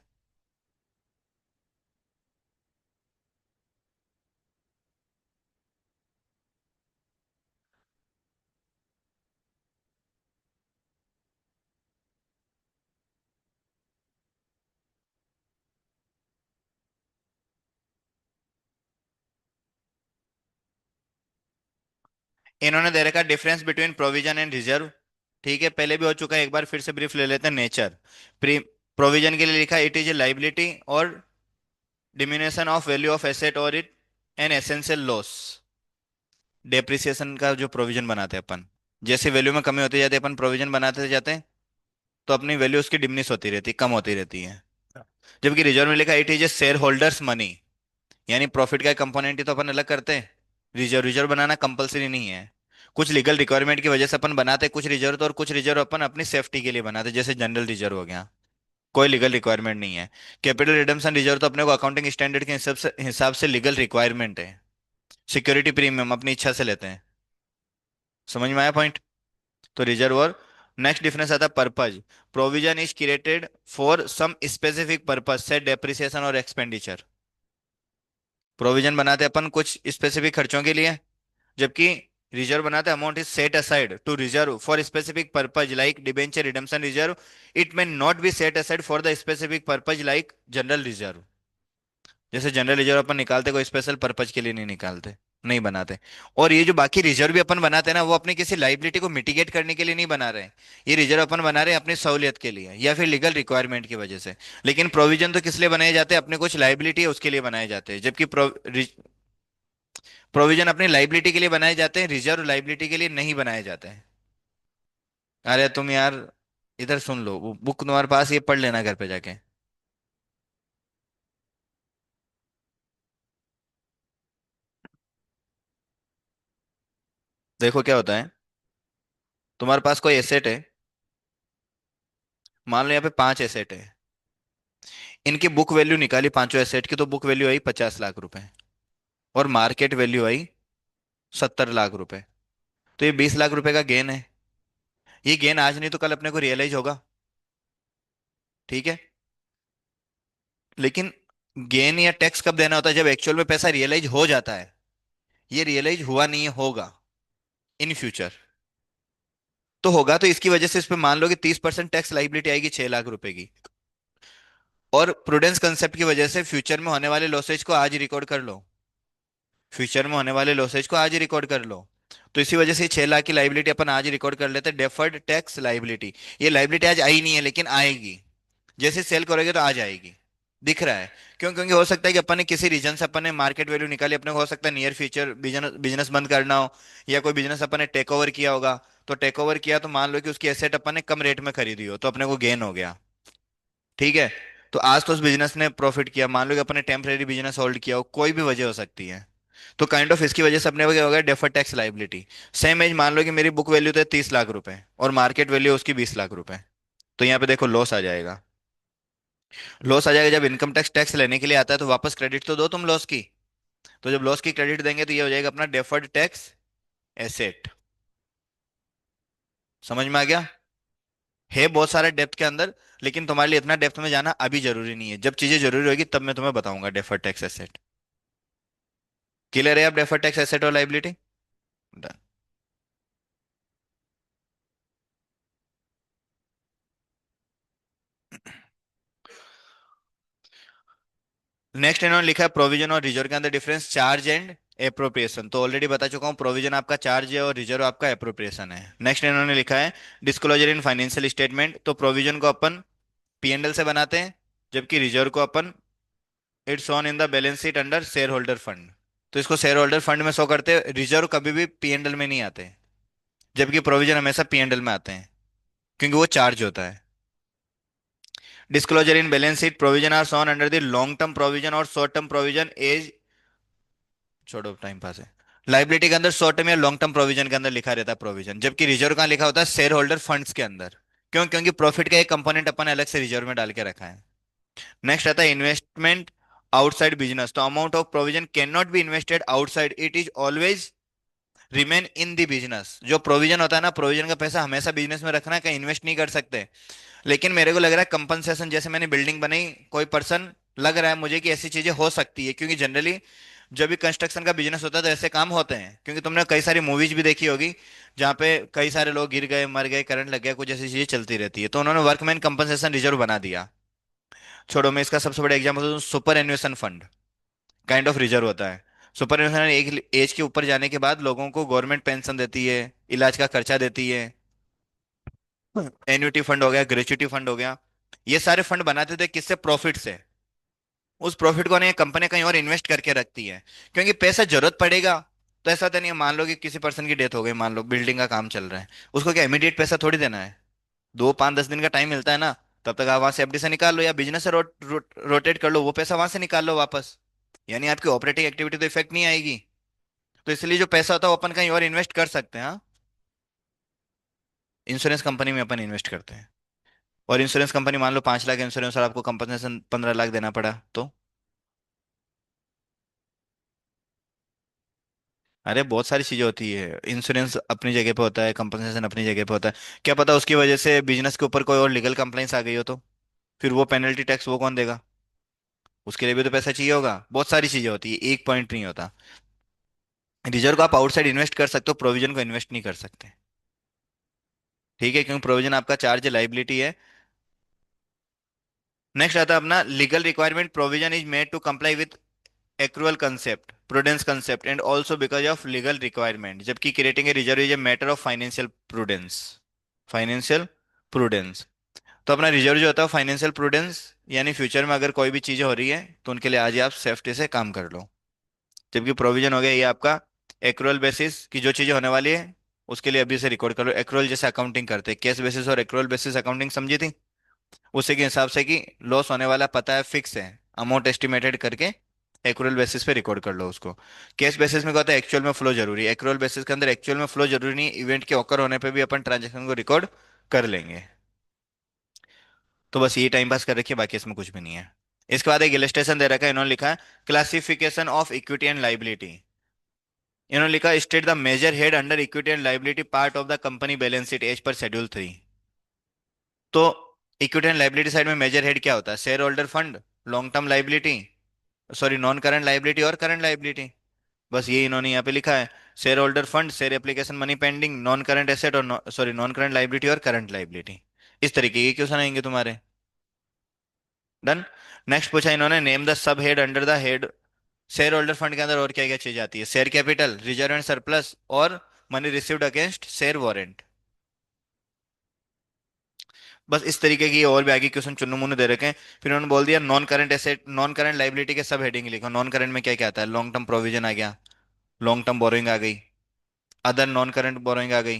इन्होंने दे रखा difference between provision and reserve. ठीक है, पहले भी हो चुका है, एक बार फिर से ब्रीफ ले लेते हैं। नेचर, प्री प्रोविजन के लिए लिखा इट इज ए लाइबिलिटी और डिमिनुशन ऑफ वैल्यू ऑफ एसेट और it an essential loss. Depreciation का जो प्रोविजन बनाते हैं अपन, जैसे वैल्यू में कमी होती जाती है अपन प्रोविजन बनाते जाते हैं, तो अपनी वैल्यू उसकी डिमिनिश होती रहती है, कम होती रहती है। जबकि रिजर्व में लिखा it is a share holders money, यानी प्रॉफिट का कंपोनेंट ही तो अपन अलग करते हैं। रिजर्व, रिजर्व बनाना कंपलसरी नहीं है, कुछ लीगल रिक्वायरमेंट की वजह से अपन बनाते हैं कुछ रिजर्व तो, और कुछ रिजर्व अपन अपनी सेफ्टी के लिए बनाते हैं, जैसे जनरल रिजर्व हो गया, कोई लीगल रिक्वायरमेंट नहीं है। कैपिटल रिडम्पशन रिजर्व तो अपने को अकाउंटिंग स्टैंडर्ड के हिसाब से लीगल रिक्वायरमेंट है। सिक्योरिटी प्रीमियम अपनी इच्छा से लेते हैं। समझ में आया पॉइंट। तो रिजर्व और नेक्स्ट डिफरेंस आता है purpose. Provision is created for some specific purpose से डेप्रिसिएशन और एक्सपेंडिचर। प्रोविजन बनाते हैं अपन कुछ स्पेसिफिक खर्चों के लिए, जबकि रिजर्व बनाते amount is set aside to reserve for specific purpose like debenture redemption reserve. It may not be set aside for the specific purpose like general reserve. जैसे जनरल रिजर्व अपन निकालते कोई स्पेशल पर्पज के लिए नहीं निकालते, नहीं बनाते। और ये जो बाकी रिजर्व भी अपन बनाते हैं ना, वो अपनी किसी लाइबिलिटी को मिटिगेट करने के लिए नहीं बना रहे हैं। ये रिजर्व अपन बना रहे हैं अपनी सहूलियत के लिए या फिर लीगल रिक्वायरमेंट की वजह से। लेकिन प्रोविजन तो किस लिए बनाए जाते हैं, अपने कुछ लाइबिलिटी है उसके लिए बनाए जाते हैं, जबकि प्रोविजन अपनी लाइबिलिटी के लिए बनाए जाते हैं, रिजर्व लाइबिलिटी के लिए नहीं बनाए जाते हैं। अरे तुम यार इधर सुन लो, वो बुक तुम्हारे पास, ये पढ़ लेना घर पे जाके। देखो क्या होता है, तुम्हारे पास कोई एसेट है, मान लो यहाँ पे 5 एसेट है, इनकी बुक वैल्यू निकाली पांचों एसेट की, तो बुक वैल्यू आई 50 लाख रुपए और मार्केट वैल्यू आई 70 लाख रुपए। तो ये 20 लाख रुपए का गेन है। ये गेन आज नहीं तो कल अपने को रियलाइज होगा, ठीक है। लेकिन गेन या टैक्स कब देना होता है? जब एक्चुअल में पैसा रियलाइज हो जाता है। ये रियलाइज हुआ नहीं है, होगा इन फ्यूचर। तो होगा तो इसकी वजह से इस पे मान लो कि 30% टैक्स लाइबिलिटी आएगी 6 लाख रुपए की। और प्रूडेंस कंसेप्ट की वजह से फ्यूचर में होने वाले लॉसेज को आज रिकॉर्ड कर लो। फ्यूचर में होने वाले लॉसेज को आज रिकॉर्ड कर लो। तो इसी वजह से 6 लाख की लाइबिलिटी अपन आज रिकॉर्ड कर लेते हैं, डेफर्ड टैक्स लाइबिलिटी। ये लाइबिलिटी आज आई नहीं है लेकिन आएगी, जैसे सेल करोगे तो आ जाएगी। दिख रहा है क्यों? क्योंकि हो सकता है कि अपन ने किसी रीजन से अपन ने मार्केट वैल्यू निकाली, अपने को हो सकता है नियर फ्यूचर बिजनेस बिजनेस बंद करना हो, या कोई बिजनेस अपन ने टेक ओवर किया होगा। तो टेक ओवर किया तो मान लो कि उसकी एसेट अपन ने कम रेट में खरीदी हो, तो अपने को गेन हो गया, ठीक है। तो आज तो उस बिजनेस ने प्रॉफिट किया, मान लो कि अपने टेम्परेरी बिजनेस होल्ड किया हो, कोई भी वजह हो सकती है। तो काइंड ऑफ इसकी वजह से अपने को क्या हो गया? Deferred tax liability. Same as मान लो कि मेरी बुक वैल्यू तो है 30 लाख रुपए और मार्केट वैल्यू है उसकी 20 लाख रुपए। तो यहाँ पे देखो लॉस आ जाएगा। लॉस आ जाएगा जब इनकम टैक्स टैक्स लेने के लिए आता है तो वापस क्रेडिट तो दो तुम लॉस की। तो जब लॉस की क्रेडिट देंगे तो ये हो जाएगा अपना डेफर्ड टैक्स एसेट। समझ में आ गया? है बहुत सारे डेप्थ के अंदर, लेकिन तुम्हारे लिए इतना डेप्थ में जाना अभी जरूरी नहीं है। जब चीजें जरूरी होगी तब मैं तुम्हें बताऊंगा डेफर्ड टैक्स एसेट। क्लियर है आप डेफर्ड टैक्स एसेट और लाइबिलिटी? डन। नेक्स्ट इन्होंने लिखा है प्रोविजन और रिजर्व के अंदर डिफरेंस, चार्ज एंड एप्रोप्रिएशन। तो ऑलरेडी बता चुका हूँ, प्रोविजन आपका चार्ज है और रिजर्व आपका एप्रोप्रिएशन है। नेक्स्ट इन्होंने लिखा है डिस्क्लोजर इन फाइनेंशियल स्टेटमेंट। तो प्रोविजन को अपन पीएनएल से बनाते हैं, जबकि रिजर्व को अपन it's on in the balance sheet under share holder fund. तो इसको शेयर होल्डर फंड में शो करते हैं। रिजर्व कभी भी पीएनएल में नहीं आते, जबकि प्रोविजन हमेशा पीएनएल में आते हैं, क्योंकि वो चार्ज होता है। Disclosure in balance sheet, provision are shown under the long term provision और शॉर्ट टर्म प्रोविजन एज, छोड़ो टाइम पास है। लाइबिलिटी के अंदर शॉर्ट टर्म या लॉन्ग टर्म प्रोविजन के अंदर लिखा रहता है प्रोविजन, जबकि रिजर्व कहाँ लिखा होता है? शेयर होल्डर फंड्स के अंदर। क्यों? क्योंकि प्रॉफिट का एक कंपोनेंट अपन ने अलग से रिजर्व में डाल के रखा है। नेक्स्ट आता है इन्वेस्टमेंट आउटसाइड बिजनेस। तो amount of provision can not be invested outside, it is always remain in the business. जो प्रोविजन होता है ना, प्रोविजन का पैसा हमेशा बिजनेस में रखना है, कहीं इन्वेस्ट नहीं कर सकते। लेकिन मेरे को लग रहा है कंपनसेशन, जैसे मैंने बिल्डिंग बनाई, कोई पर्सन, लग रहा है मुझे कि ऐसी चीजें हो सकती है, क्योंकि जनरली जब भी कंस्ट्रक्शन का बिजनेस होता है तो ऐसे काम होते हैं। क्योंकि तुमने कई सारी मूवीज भी देखी होगी जहाँ पे कई सारे लोग गिर गए, मर गए, करंट लग गया, कुछ ऐसी चीजें चलती रहती है। तो उन्होंने वर्कमैन कंपनसेशन रिजर्व बना दिया। छोड़ो, मैं इसका सबसे बड़ा एग्जाम्पल दूं, superannuation fund kind of reserve होता है। सुपर एन्युएशन एक एज के ऊपर जाने के बाद लोगों को गवर्नमेंट पेंशन देती है, इलाज का खर्चा देती है। एन्युटी फंड हो गया, ग्रेच्युटी फंड हो गया, ये सारे फंड बनाते थे किससे? प्रॉफिट से। उस प्रॉफिट को नहीं कंपनी कहीं और इन्वेस्ट करके रखती है, क्योंकि पैसा जरूरत पड़ेगा। तो ऐसा तो नहीं है, मान लो कि किसी पर्सन की डेथ हो गई, मान लो बिल्डिंग का काम चल रहा है, उसको क्या इमीडिएट पैसा थोड़ी देना है? 2 5 10 दिन का टाइम मिलता है ना, तब तक आप वहां से एफडी से निकाल लो या बिजनेस से रोटेट कर लो, वो पैसा वहां से निकाल लो वापस। यानी आपकी ऑपरेटिंग एक्टिविटी तो इफेक्ट नहीं आएगी। तो इसलिए जो पैसा होता है वो अपन कहीं और इन्वेस्ट कर सकते हैं। हाँ, इंश्योरेंस कंपनी में अपन इन्वेस्ट करते हैं। और इंश्योरेंस कंपनी, मान लो 5 लाख इंश्योरेंस और आपको कंपनसेशन 15 लाख देना पड़ा, तो अरे बहुत सारी चीजें होती है। इंश्योरेंस अपनी जगह पे होता है, कंपनसेशन अपनी जगह पे होता है। क्या पता उसकी वजह से बिजनेस के ऊपर कोई और लीगल कंप्लेंट्स आ गई हो, तो फिर वो पेनल्टी टैक्स वो कौन देगा? उसके लिए भी तो पैसा चाहिए होगा। बहुत सारी चीजें होती है, एक पॉइंट नहीं होता। रिजर्व को आप आउटसाइड इन्वेस्ट कर सकते हो, प्रोविजन को इन्वेस्ट नहीं कर सकते, ठीक है, क्योंकि प्रोविजन आपका चार्ज लाइबिलिटी है। नेक्स्ट आता है अपना legal requirement, provision is made to comply with accrual concept, prudence concept, and also because of legal requirement, जबकि creating a reserve is a matter of financial prudence। Financial prudence. तो अपना reserve जो होता है financial prudence, यानी future में अगर कोई भी चीजें हो रही है तो उनके लिए आज ही आप सेफ्टी से काम कर लो। जबकि प्रोविजन हो गया ये आपका एक्रुअल बेसिस की जो चीजें होने वाली है उसके लिए अभी से रिकॉर्ड कर लो। एक्रुअल जैसे अकाउंटिंग करते हैं, केस बेसिस और एक्रुअल बेसिस अकाउंटिंग समझी थी, उसी के हिसाब से कि लॉस होने वाला पता है, फिक्स है, अमाउंट एस्टिमेटेड करके एक्रूअल बेसिस पे रिकॉर्ड कर लो उसको। केस बेसिस में क्या होता है, एक्चुअल में फ्लो जरूरी है। एक्रूअल बेसिस के अंदर एक्चुअल में फ्लो जरूरी नहीं, इवेंट के ऑकर होने पे भी अपन ट्रांजेक्शन को रिकॉर्ड कर लेंगे। तो बस ये टाइम पास कर रखिए, बाकी इसमें कुछ भी नहीं है। इसके बाद एक इलस्ट्रेशन दे रखा है, इन्होंने लिखा है classification of equity and liability. इन्होंने लिखा state the major head under equity and liability part of the company balance sheet as per schedule 3। तो इक्विटी एंड लाइबिलिटी साइड में मेजर हेड क्या होता है, share holder fund, long term liability, sorry non current liability और current liability. बस ये इन्होंने यहाँ पे लिखा है, share holder fund, share application money pending, non current asset और सॉरी नॉन करंट लाइबिलिटी और करंट लाइबिलिटी। इस तरीके के क्वेश्चन आएंगे तुम्हारे। डन। नेक्स्ट पूछा इन्होंने, name the sub head under the head. Share holder fund के अंदर और क्या क्या चीज आती है, share capital, reserve and surplus और money received against share warrant. बस इस तरीके की और भी आगे क्वेश्चन चुन्नू मुन्नू दे रखे हैं। फिर उन्होंने बोल दिया non current asset, non current liability के सब हेडिंग लिखो। नॉन करंट में क्या क्या आता है, लॉन्ग टर्म प्रोविजन आ गया, लॉन्ग टर्म बोरोइंग आ गई, अदर नॉन करंट बोरोइंग आ गई,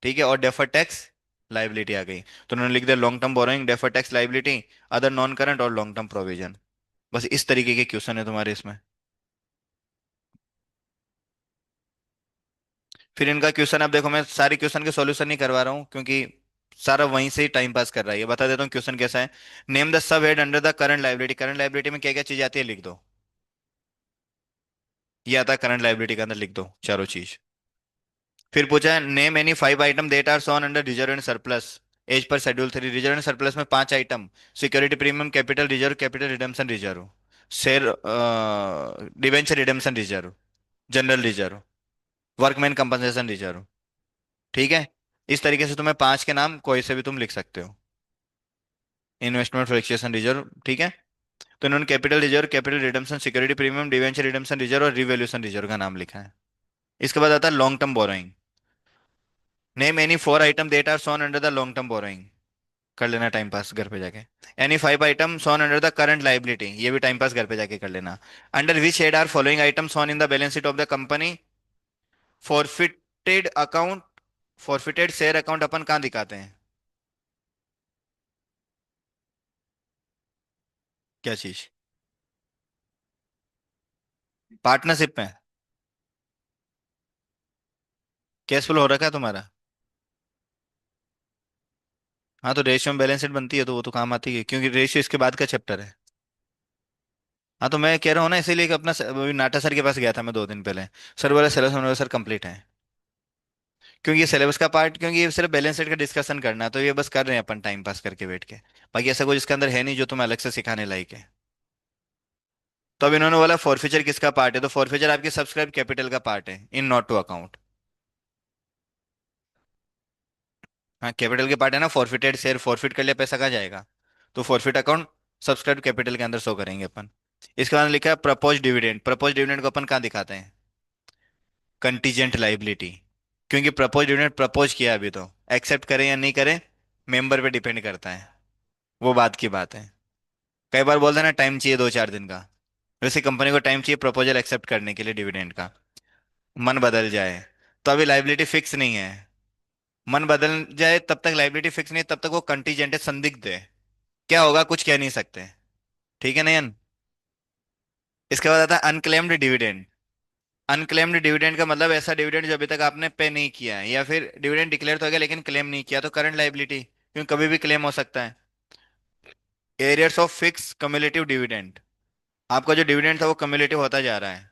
ठीक है, और डेफर टैक्स लाइबिलिटी आ गई। तो उन्होंने लिख दिया long term borrowing, defer tax liability, other non current और लॉन्ग टर्म प्रोविजन। बस इस तरीके के क्वेश्चन है तुम्हारे इसमें। फिर इनका क्वेश्चन, अब देखो मैं सारे क्वेश्चन के सॉल्यूशन नहीं करवा रहा हूँ क्योंकि सारा वहीं से ही टाइम पास कर रहा है। ये बता देता हूँ क्वेश्चन कैसा है। Name the sub head under the current liability. Current liability में क्या क्या चीज आती है लिख दो। ये आता है करंट लाइबिलिटी के अंदर, लिख दो चारों चीज। फिर पूछा है name any 5 item that are shown under reserve and surplus as per schedule 3। Reserve and surplus में 5 item, security premium, capital reserve, capital redemption reserve, share debenture redemption reserve, general reserve, workman compensation reserve. ठीक है, इस तरीके से तुम्हें 5 के नाम कोई से भी तुम लिख सकते हो। इन्वेस्टमेंट फ्लक्चुएशन रिजर्व, ठीक है। तो इन्होंने capital reserve, capital redemption, security premium, debenture redemption reserve और रिवैल्यूएशन रिजर्व का नाम लिखा है। इसके बाद आता है long term borrowing. Name any 4 item that are shown under the long term borrowing. कर लेना टाइम पास घर पे जाके। Any 5 item shown under the current liability, ये भी टाइम पास घर पे जाके कर लेना। Under which head are following item Son in the balance sheet of the company. Forfeited account, forfeited share account अपन कहाँ दिखाते हैं, क्या चीज, पार्टनरशिप में। कैश फ्लो हो रखा है तुम्हारा। हाँ तो रेशियो में बैलेंस शीट बनती है तो वो तो काम आती है क्योंकि रेशियो इसके बाद का चैप्टर है। हाँ तो मैं कह रहा हूँ ना इसीलिए कि अपना अभी नाटा सर के पास गया था मैं 2 दिन पहले। सर बोला सिलेबस मेरे सर कंप्लीट है। क्योंकि ये सिलेबस का पार्ट, क्योंकि ये सिर्फ बैलेंस शीट का डिस्कशन करना है तो ये बस कर रहे हैं अपन टाइम पास करके बैठ के। बाकी ऐसा कुछ इसके अंदर है नहीं जो तुम्हें अलग से सिखाने लायक है। तो अब इन्होंने बोला फॉरफीचर किसका पार्ट है, तो फॉरफीचर आपकी सब्सक्राइब कैपिटल का पार्ट है इन नॉट टू अकाउंट। हाँ कैपिटल के पार्ट है ना, फॉरफिटेड शेयर फॉरफिट कर लिया, पैसा कहाँ जाएगा। तो फॉरफिट अकाउंट सब्सक्राइब कैपिटल के अंदर शो करेंगे अपन। इसके बाद लिखा है प्रपोज डिविडेंड। प्रपोज डिविडेंड को अपन कहाँ दिखाते हैं, कंटीजेंट लाइबिलिटी। क्योंकि प्रपोज डिविडेंड प्रपोज किया अभी, तो एक्सेप्ट करें या नहीं करें मेंबर पे डिपेंड करता है, वो बात की बात है। कई बार बोलते हैं ना टाइम चाहिए 2-4 दिन का, वैसे कंपनी को टाइम चाहिए प्रपोजल एक्सेप्ट करने के लिए डिविडेंड का। मन बदल जाए तो अभी लाइबिलिटी फिक्स नहीं है, मन बदल जाए तब तक लाइबिलिटी फिक्स नहीं है, तब तक वो कंटीजेंट है, संदिग्ध है, क्या होगा कुछ कह नहीं सकते। ठीक है नयन। इसके बाद आता है अनक्लेम्ड डिविडेंड। अनक्लेम्ड डिविडेंड का मतलब ऐसा डिविडेंड जो अभी तक आपने पे नहीं किया है, या फिर डिविडेंड डिक्लेयर तो हो गया लेकिन क्लेम नहीं किया, तो करंट लाइबिलिटी, क्योंकि कभी भी क्लेम हो सकता है। Arrears of fix cumulative dividend, आपका जो डिविडेंड था वो कम्युलेटिव होता जा रहा है।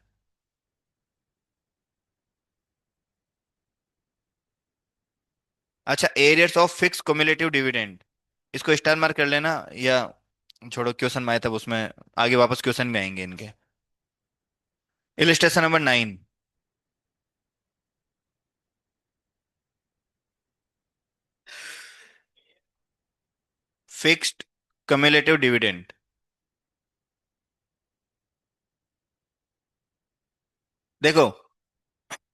अच्छा arrears of fix cumulative dividend, इसको स्टार मार्क कर लेना, या छोड़ो क्वेश्चन में आए तब उसमें आगे वापस क्वेश्चन में आएंगे इनके। Illustration number 9, fixed cumulative dividend. देखो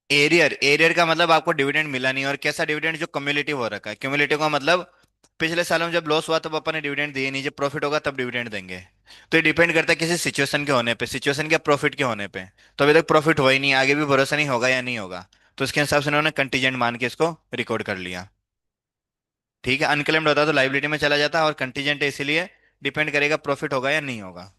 एरियर, एरियर का मतलब आपको डिविडेंड मिला नहीं, और कैसा डिविडेंड जो कम्युलेटिव हो रखा है। क्युमुलेटिव का मतलब पिछले सालों में जब लॉस हुआ तब अपन ने डिविडेंड दिए नहीं, जब प्रॉफिट होगा तब डिविडेंड देंगे। तो ये डिपेंड करता है किसी सिचुएशन के होने पे, सिचुएशन के प्रॉफिट के होने पे। तो अभी तक प्रॉफिट हुआ ही नहीं, आगे भी भरोसा नहीं होगा या नहीं होगा, तो इसके हिसाब से उन्होंने कंटीजेंट मान के इसको रिकॉर्ड कर लिया। ठीक है, अनक्लेम्ड होता तो लाइबिलिटी में चला जाता, और कंटीजेंट है इसीलिए डिपेंड करेगा प्रॉफिट होगा या नहीं होगा।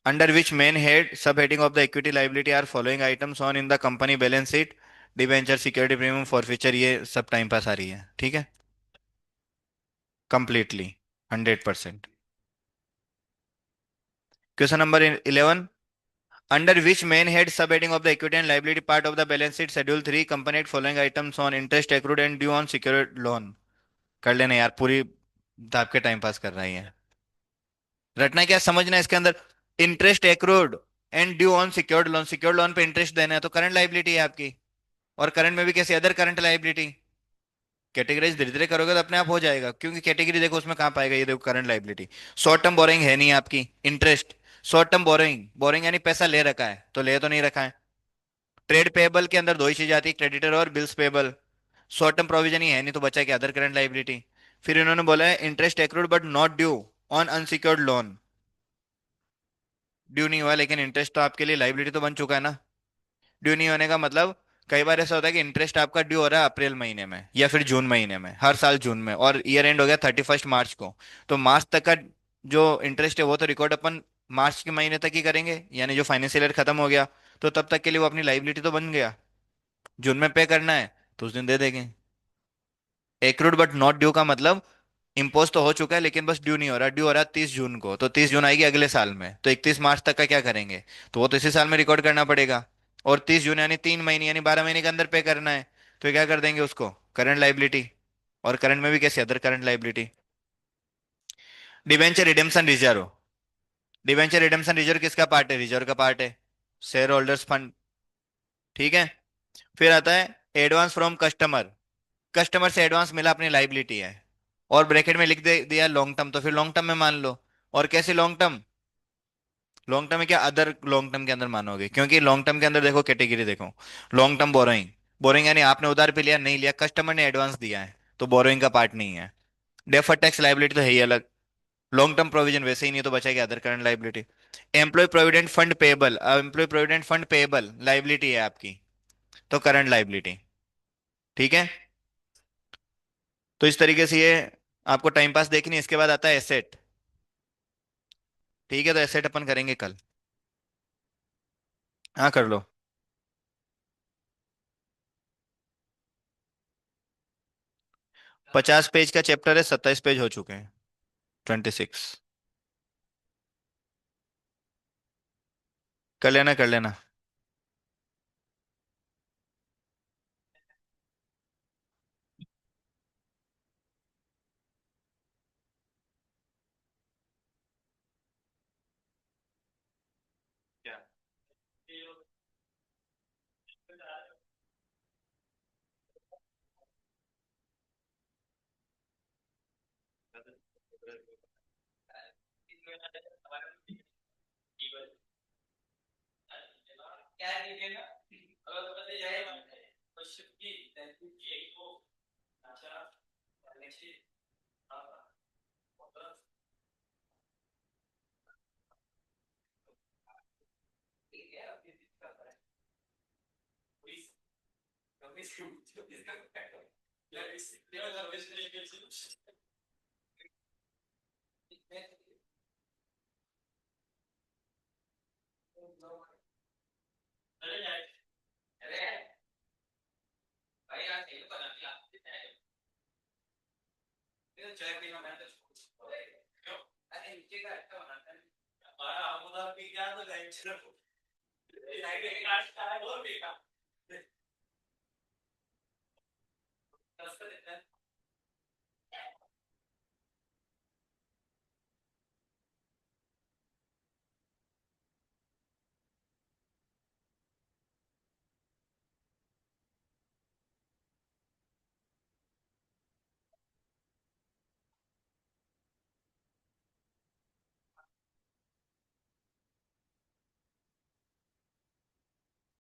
under which main head subheading of the equity liability are following items on in the company balance sheet, debenture, security premium, forfeiture, ये सब टाइम पास आ रही है, ठीक है, completely 100%। Question number 11, under which main head subheading of the equity and liability part of the balance sheet schedule 3 component following items on interest accrued and due on secured loan। कर लेना यार, पूरी दाब के टाइम पास कर रही है। रटना क्या समझना है इसके अंदर, interest accrued and due on secured loan पे इंटरेस्ट देना है तो करंट लाइबिलिटी है आपकी, और करंट में भी कैसे, अदर करंट लाइबिलिटी। कैटेगराइज धीरे धीरे करोगे तो अपने आप हो जाएगा, क्योंकि कैटेगरी देखो उसमें कहाँ पाएगा, ये देखो current liability. Short term borrowing है नहीं आपकी, interest. Short term borrowing, boring यानी पैसा ले रखा है तो ले तो नहीं रखा है। ट्रेड पेबल के अंदर दो ही चीज आती है, क्रेडिटर और bills payable. Short term provision ही है नहीं तो बचा क्या, अदर करंट लाइबिलिटी। फिर इन्होंने बोला है interest accrued but not due on unsecured loan. Due नहीं हुआ लेकिन इंटरेस्ट तो आपके लिए लाइबिलिटी तो बन चुका है ना। ड्यू नहीं होने का मतलब, कई बार ऐसा होता है कि इंटरेस्ट आपका ड्यू हो रहा है अप्रैल महीने में या फिर जून महीने में, हर साल जून में, और ईयर एंड हो गया 31 मार्च को। तो मार्च तक का जो इंटरेस्ट है वो तो रिकॉर्ड अपन मार्च के महीने तक ही करेंगे, यानी जो फाइनेंशियल ईयर खत्म हो गया तो तब तक के लिए वो अपनी लाइबिलिटी तो बन गया। जून में पे करना है तो उस दिन दे देंगे। एक्रूड बट नॉट ड्यू का मतलब, इम्पोज तो हो चुका है लेकिन बस ड्यू नहीं हो रहा। ड्यू हो रहा है 30 जून को, तो 30 जून आएगी अगले साल में, तो 31 मार्च तक का क्या करेंगे, तो वो तो इसी साल में रिकॉर्ड करना पड़ेगा। और 30 जून यानी 3 महीने यानी 12 महीने के अंदर पे करना है, तो क्या कर देंगे उसको, करंट लाइबिलिटी। और करंट में भी कैसे, other current liability. Debenture redemption reserve, debenture redemption reserve किसका पार्ट है, रिजर्व का पार्ट है, शेयर होल्डर्स फंड, ठीक है। फिर आता है एडवांस फ्रॉम कस्टमर, कस्टमर से एडवांस मिला अपनी लाइबिलिटी है, और ब्रैकेट में लिख दे दिया लॉन्ग टर्म, तो फिर लॉन्ग टर्म में मान लो। और कैसे लॉन्ग टर्म, लॉन्ग टर्म में क्या, अदर लॉन्ग टर्म के अंदर मानोगे, क्योंकि लॉन्ग टर्म के अंदर देखो कैटेगरी देखो, लॉन्ग टर्म बोरोइंग, बोरोइंग यानी आपने उधार पे लिया नहीं लिया, कस्टमर ने एडवांस दिया है तो बोरोइंग का पार्ट नहीं है। डेफर टैक्स लाइबिलिटी तो है ही अलग, लॉन्ग टर्म प्रोविजन वैसे ही नहीं, तो बचा क्या, other current liability. Employee provident fund payable, employee provident fund payable liability है आपकी, तो करंट लाइबिलिटी, ठीक है। तो इस तरीके से ये आपको टाइम पास देखनी है। इसके बाद आता है एसेट, ठीक है, तो एसेट अपन करेंगे कल। हाँ कर लो। 50 पेज का चैप्टर है, 27 पेज हो चुके हैं, 26। कर लेना कर लेना। क्या लिखेगा, अगर पता जाए क्वेश्चन की ये तो अच्छा नेक्स्ट ठीक है, अभी दिक्कत है पुलिस पुलिस इसका या इस तेरा सर्विस लेके अरे यार, अरे भाई यार तेरे को बना दिया तेरे चाय पीना मैं तो क्यों, अरे नीचे का अच्छा बनाता है हमारा, हम उधर पी गया तो लाइट चलो लाइट एक काट है और भी का 10 का देता है।